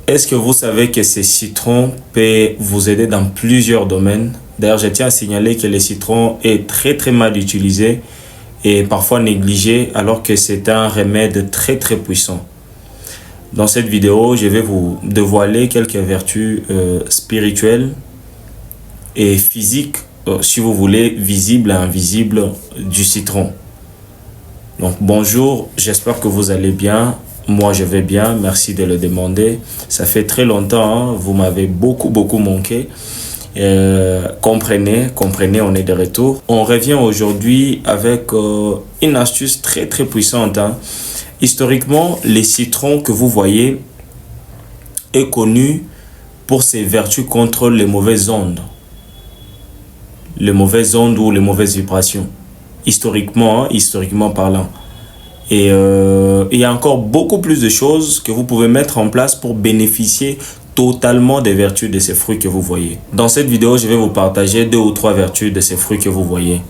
Est-ce que vous savez que ces citrons peuvent vous aider dans plusieurs domaines? D'ailleurs, je tiens à signaler que le citron est très mal utilisé et parfois négligé, alors que c'est un remède très puissant. Dans cette vidéo, je vais vous dévoiler quelques vertus spirituelles et physiques, si vous voulez, visibles et invisibles du citron. Donc bonjour, j'espère que vous allez bien. Moi je vais bien, merci de le demander. Ça fait très longtemps, hein, vous m'avez beaucoup manqué. Comprenez, on est de retour. On revient aujourd'hui avec une astuce très puissante. Hein. Historiquement, les citrons que vous voyez est connu pour ses vertus contre les mauvaises ondes. Les mauvaises ondes ou les mauvaises vibrations. Historiquement, hein, historiquement parlant. Et il y a encore beaucoup plus de choses que vous pouvez mettre en place pour bénéficier totalement des vertus de ces fruits que vous voyez. Dans cette vidéo, je vais vous partager 2 ou 3 vertus de ces fruits que vous voyez.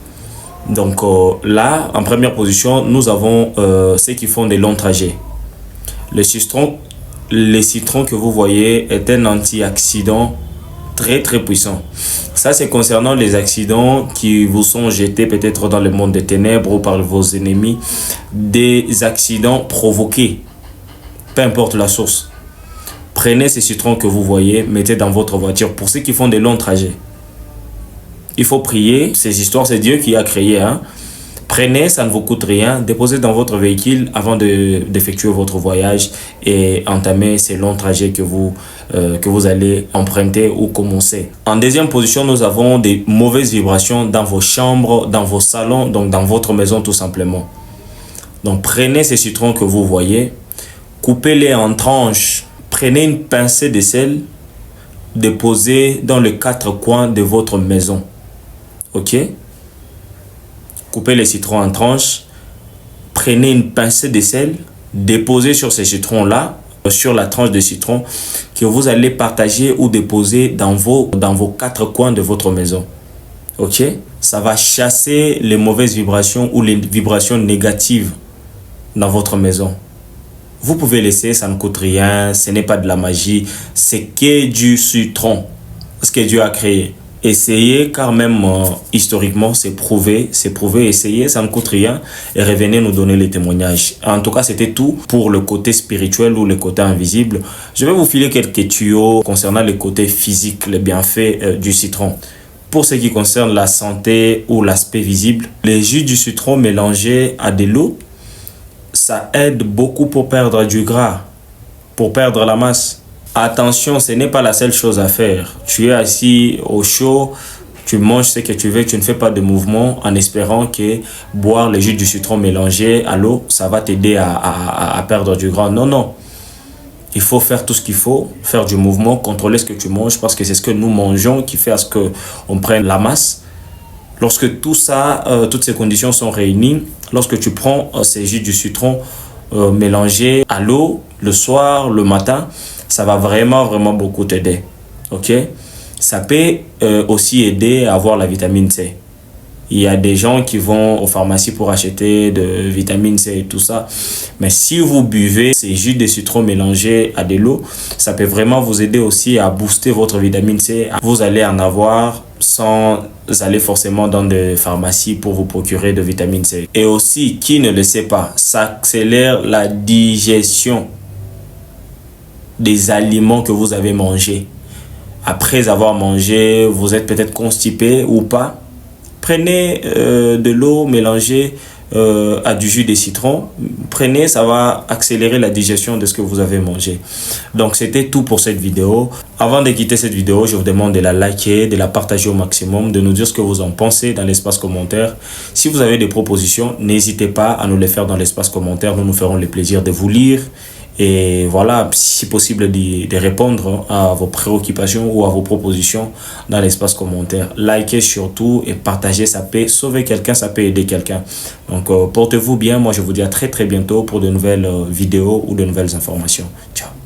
Donc là, en première position, nous avons ceux qui font des longs trajets. Le citron que vous voyez est un antioxydant très puissant. Ça, c'est concernant les accidents qui vous sont jetés peut-être dans le monde des ténèbres ou par vos ennemis. Des accidents provoqués, peu importe la source. Prenez ces citrons que vous voyez, mettez dans votre voiture. Pour ceux qui font des longs trajets, il faut prier. Ces histoires, c'est Dieu qui a créé. Hein. Prenez, ça ne vous coûte rien. Déposez dans votre véhicule avant d'effectuer votre voyage et entamer ces longs trajets que vous allez emprunter ou commencer. En deuxième position, nous avons des mauvaises vibrations dans vos chambres, dans vos salons, donc dans votre maison tout simplement. Donc prenez ces citrons que vous voyez, coupez-les en tranches, prenez une pincée de sel, déposez dans les 4 coins de votre maison. Ok? Coupez les citrons en tranches, prenez une pincée de sel, déposez sur ces citrons-là, sur la tranche de citron que vous allez partager ou déposer dans vos 4 coins de votre maison. Ok? Ça va chasser les mauvaises vibrations ou les vibrations négatives dans votre maison. Vous pouvez laisser, ça ne coûte rien, ce n'est pas de la magie, c'est que du citron, ce que Dieu a créé. Essayez, car même historiquement, c'est prouvé, essayez, ça ne coûte rien et revenez nous donner les témoignages. En tout cas, c'était tout pour le côté spirituel ou le côté invisible. Je vais vous filer quelques tuyaux concernant le côté physique, les bienfaits du citron. Pour ce qui concerne la santé ou l'aspect visible, les jus du citron mélangés à de l'eau, ça aide beaucoup pour perdre du gras, pour perdre la masse. Attention, ce n'est pas la seule chose à faire. Tu es assis au chaud, tu manges ce que tu veux, tu ne fais pas de mouvement en espérant que boire le jus du citron mélangé à l'eau, ça va t'aider à perdre du gras. Non. Il faut faire tout ce qu'il faut, faire du mouvement, contrôler ce que tu manges parce que c'est ce que nous mangeons qui fait à ce qu'on prenne la masse. Lorsque tout ça, toutes ces conditions sont réunies, lorsque tu prends ces jus du citron mélangés à l'eau le soir, le matin, ça va vraiment beaucoup t'aider. Ok? Ça peut aussi aider à avoir la vitamine C. Il y a des gens qui vont aux pharmacies pour acheter de vitamine C et tout ça. Mais si vous buvez ces jus de citron mélangés à de l'eau, ça peut vraiment vous aider aussi à booster votre vitamine C. Vous allez en avoir sans aller forcément dans des pharmacies pour vous procurer de vitamine C. Et aussi, qui ne le sait pas, ça accélère la digestion des aliments que vous avez mangés. Après avoir mangé, vous êtes peut-être constipé ou pas. Prenez de l'eau mélangée à du jus de citron. Prenez, ça va accélérer la digestion de ce que vous avez mangé. Donc c'était tout pour cette vidéo. Avant de quitter cette vidéo, je vous demande de la liker, de la partager au maximum, de nous dire ce que vous en pensez dans l'espace commentaire. Si vous avez des propositions, n'hésitez pas à nous les faire dans l'espace commentaire. Nous nous ferons le plaisir de vous lire. Et voilà, si possible, de répondre à vos préoccupations ou à vos propositions dans l'espace commentaire. Likez surtout et partagez, ça peut sauver quelqu'un, ça peut aider quelqu'un. Donc, portez-vous bien. Moi, je vous dis à très bientôt pour de nouvelles vidéos ou de nouvelles informations. Ciao.